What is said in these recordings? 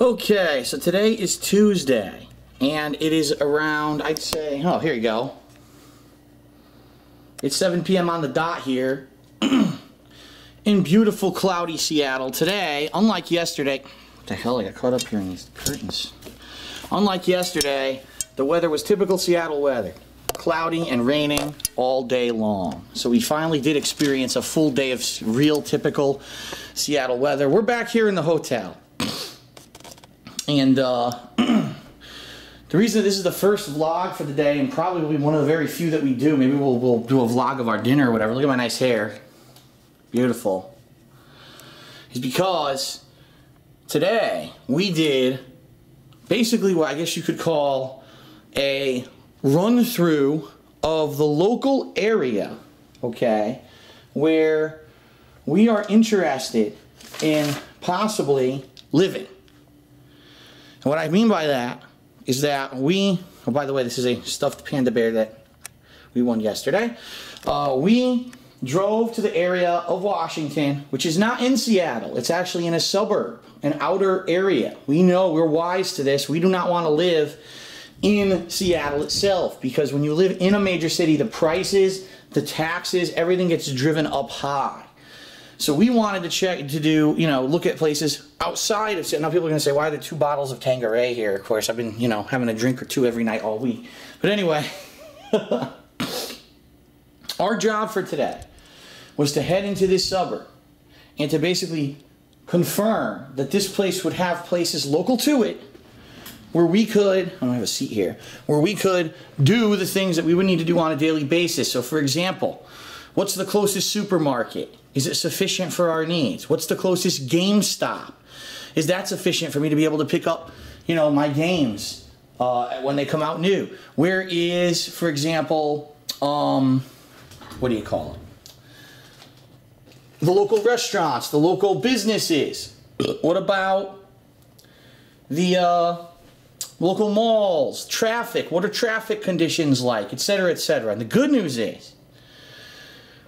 Okay, so today is Tuesday, and it is around, I'd say, oh, here you go. It's 7 p.m. on the dot here in beautiful, cloudy Seattle. Today, unlike yesterday, what the hell, I got caught up here in these curtains. Unlike yesterday, the weather was typical Seattle weather. Cloudy and raining all day long. So we finally did experience a full day of real typical Seattle weather. We're back here in the hotel. And the reason this is the first vlog for the day, and probably will be one of the very few that we do, maybe we'll do a vlog of our dinner or whatever. Look at my nice hair. Beautiful. Is because today we did basically what I guess you could call a run through of the local area, okay, where we are interested in possibly living. And what I mean by that is that oh, by the way, this is a stuffed panda bear that we won yesterday. We drove to the area of Washington, which is not in Seattle. It's actually in a suburb, an outer area. We know, we're wise to this. We do not want to live in Seattle itself, because when you live in a major city, the prices, the taxes, everything gets driven up high. So we wanted to look at places outside of Seattle. Now people are going to say, why are there 2 bottles of Tanqueray here? Of course, I've been, having a drink or 2 every night all week. But anyway, our job for today was to head into this suburb and to basically confirm that this place would have places local to it where we could, I don't have a seat here, where we could do the things that we would need to do on a daily basis. So for example, what's the closest supermarket? Is it sufficient for our needs? What's the closest GameStop? Is that sufficient for me to be able to pick up, my games when they come out new? Where is, for example, what do you call it? The local restaurants, the local businesses. What about the local malls, traffic? What are traffic conditions like, etc., etc.? And the good news is,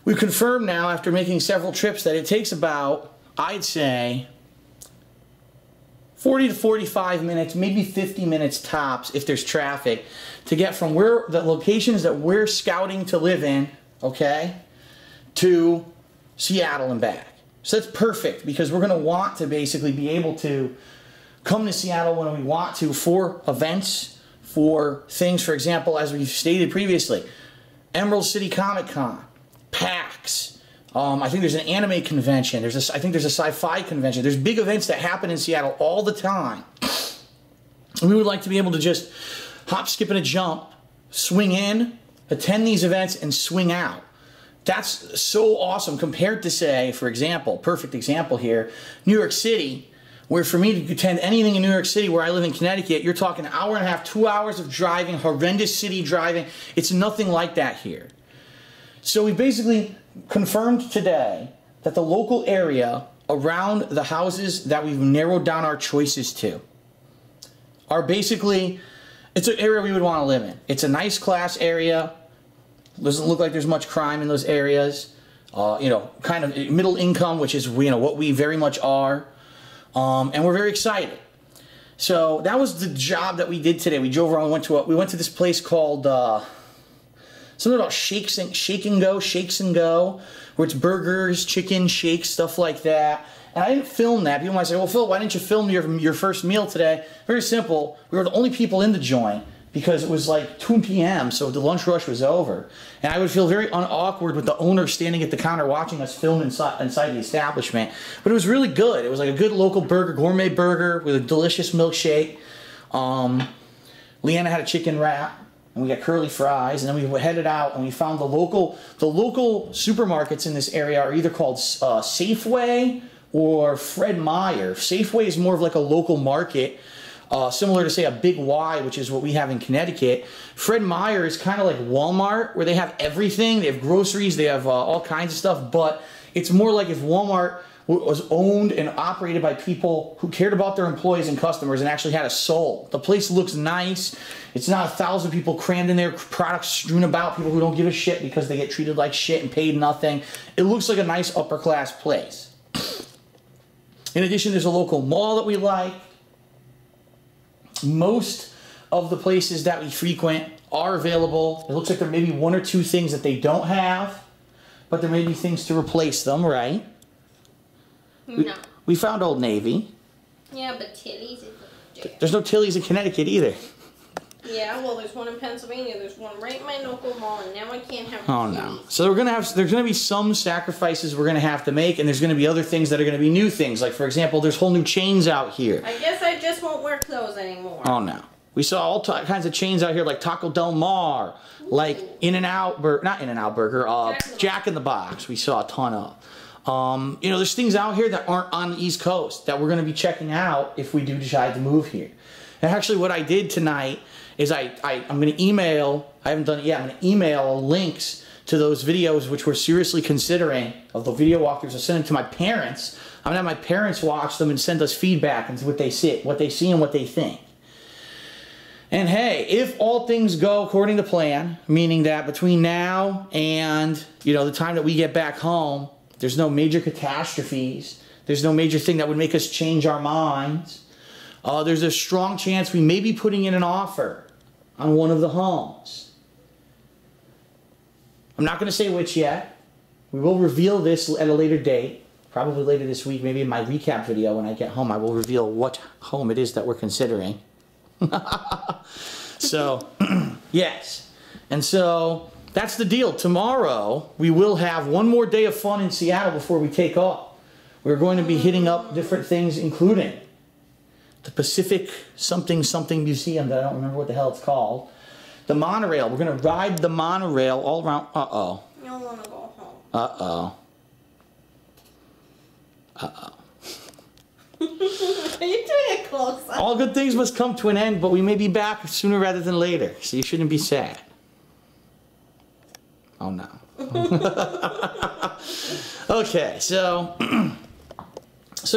we've confirmed now, after making several trips, that it takes about, I'd say, 40 to 45 minutes, maybe 50 minutes tops, if there's traffic, to get from where the locations that we're scouting to live in, okay, to Seattle and back. So that's perfect, because we're going to want to basically be able to come to Seattle when we want to for events, for things, for example, as we've stated previously, Emerald City Comic Con, PAX. I think there's an anime convention. I think there's a sci-fi convention. There's big events that happen in Seattle all the time. And we would like to be able to just hop, skip, and a jump, swing in, attend these events, and swing out. That's so awesome compared to, say, for example, perfect example here, New York City, where for me to attend anything in New York City, where I live in Connecticut, you're talking an hour and a half, 2 hours of driving, horrendous city driving. It's nothing like that here. So we basically confirmed today that the local area around the houses that we've narrowed down our choices to are basically, it's an area we would want to live in. It's a nice class area. Doesn't look like there's much crime in those areas. Kind of middle income, which is what we very much are. And we're very excited. So that was the job that we did today. We drove around. We went to this place called something about Shakes and Go, where it's burgers, chicken, shakes, stuff like that. And I didn't film that. People might say, well, Phil, why didn't you film your first meal today? Very simple. We were the only people in the joint because it was like 2 p.m., so the lunch rush was over. And I would feel very awkward with the owner standing at the counter watching us film inside the establishment. But it was really good. It was like a good local burger, gourmet burger with a delicious milkshake. Leanna had a chicken wrap. And we got curly fries, and then we headed out and we found the local supermarkets in this area are either called Safeway or Fred Meyer. Safeway is more of like a local market, similar to, say, a Big Y, which is what we have in Connecticut. Fred Meyer is kind of like Walmart, where they have everything. They have groceries, they have all kinds of stuff, but it's more like if Walmart was owned and operated by people who cared about their employees and customers and actually had a soul. The place looks nice. It's not 1,000 people crammed in there, products strewn about, people who don't give a shit because they get treated like shit and paid nothing. It looks like a nice upper class place. In addition, there's a local mall that we like. Most of the places that we frequent are available. It looks like there may be one or two things that they don't have, but there may be things to replace them, right? No. We found Old Navy. Yeah, but Tilly's is there. There's no Tilly's in Connecticut either. Yeah, well, there's one in Pennsylvania. There's one right in my local mall, and now I can't have. Oh no! So there's gonna be some sacrifices we're gonna have to make, and there's gonna be other things that are gonna be new things. Like for example, there's whole new chains out here. I guess I just won't wear clothes anymore. Oh no! We saw all kinds of chains out here, like Taco Del Mar, like In-N-Out not In-N-Out Burger, Jack in the Box. We saw a ton of. You know, there's things out here that aren't on the East Coast that we're gonna be checking out if we do decide to move here. And actually, what I did tonight is I'm going to email, I haven't done it yet, I'm going to email links to those videos which we're seriously considering of the video walkthroughs. I'll send them to my parents. I'm going to have my parents watch them and send us feedback and what they see and what they think. And hey, if all things go according to plan, meaning that between now and, you know, the time that we get back home, there's no major catastrophes, there's no major thing that would make us change our minds, there's a strong chance we may be putting in an offer on one of the homes. I'm not going to say which yet. We will reveal this at a later date, probably later this week, maybe in my recap video when I get home. I will reveal what home it is that we're considering. So, yes. And so, that's the deal. Tomorrow, we will have one more day of fun in Seattle before we take off. We're going to be hitting up different things, including the Pacific something museum that I don't remember what the hell it's called. The monorail. We're going to ride the monorail all around. Uh-oh. You don't want to go home. Uh-oh. Uh-oh. Are you doing it close? All good things must come to an end, but we may be back sooner rather than later, so you shouldn't be sad. Oh, no. Okay, so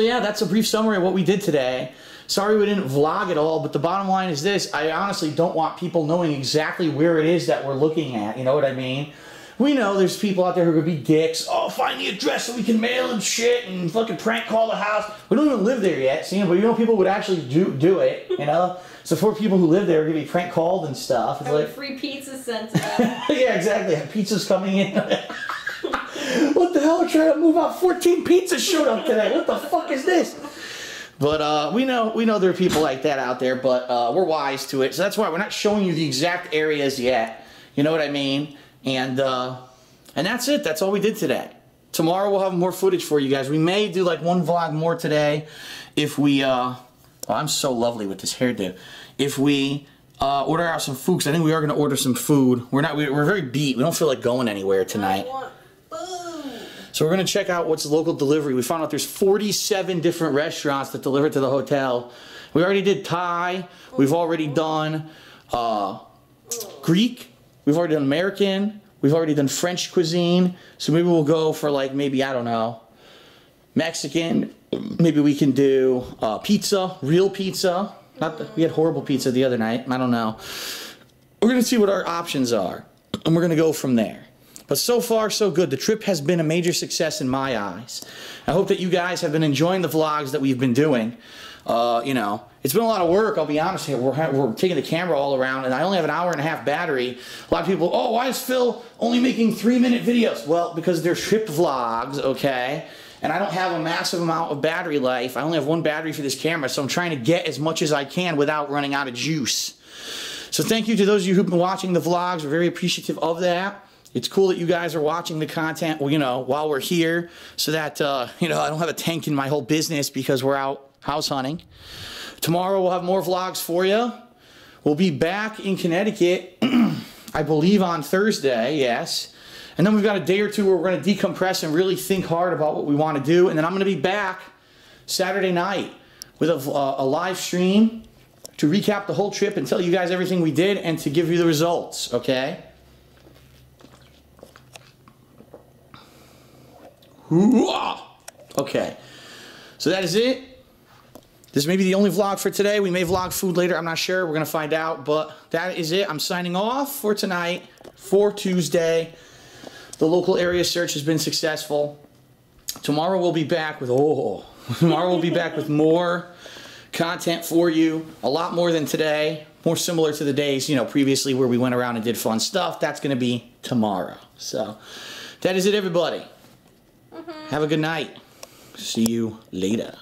yeah, that's a brief summary of what we did today. Sorry we didn't vlog it all, but the bottom line is this. I honestly don't want people knowing exactly where it is that we're looking at. You know what I mean? We know there's people out there who are going to be dicks. Oh, find the address so we can mail and shit and fucking prank call the house. We don't even live there yet, see? But you know people would actually do it, you know? So for people who live there are going to be prank called and stuff. It's like free pizza sent to them. Yeah, exactly. Pizza's coming in. What the hell? We're trying to move out. 14 pizzas showed up today. What the fuck is this? But we know there are people like that out there, but we're wise to it. So that's why we're not showing you the exact areas yet. You know what I mean? And that's it. That's all we did today. Tomorrow we'll have more footage for you guys. We may do like one vlog more today if we, oh, I'm so lovely with this hairdo. If we order out some food, 'cause I think we are going to order some food. We're very beat. We don't feel like going anywhere tonight. I want food. So we're going to check out what's local delivery. We found out there's 47 different restaurants that deliver to the hotel. We already did Thai. We've already done Greek. We've already done American. We've already done French cuisine. So maybe we'll go for like maybe, I don't know, Mexican. Maybe we can do pizza, real pizza. We had horrible pizza the other night. I don't know. We're going to see what our options are. And we're going to go from there. But so far, so good. The trip has been a major success in my eyes. I hope that you guys have been enjoying the vlogs that we've been doing. You know, it's been a lot of work, I'll be honest here. We're taking the camera all around, and I only have an hour-and-a-half battery. A lot of people, oh, why is Phil only making 3-minute videos? Well, because they're trip vlogs, okay? And I don't have a massive amount of battery life. I only have one battery for this camera, so I'm trying to get as much as I can without running out of juice. So thank you to those of you who've been watching the vlogs. We're very appreciative of that. It's cool that you guys are watching the content, you know, while we're here, so that, you know, I don't have a tank in my whole business because we're out house hunting. Tomorrow we'll have more vlogs for you. We'll be back in Connecticut, I believe on Thursday, yes. And then we've got a day or two where we're going to decompress and really think hard about what we want to do. And then I'm going to be back Saturday night with a live stream to recap the whole trip and tell you guys everything we did and to give you the results, okay? Okay, so that is it. This may be the only vlog for today. We may vlog food later. I'm not sure. We're going to find out. But that is it. I'm signing off for tonight, for Tuesday. The local area search has been successful. Tomorrow we'll be back with, tomorrow we'll be back with more content for you, a lot more than today, more similar to the days, you know, previously where we went around and did fun stuff. That's going to be tomorrow. So that is it, everybody. Have a good night. See you later.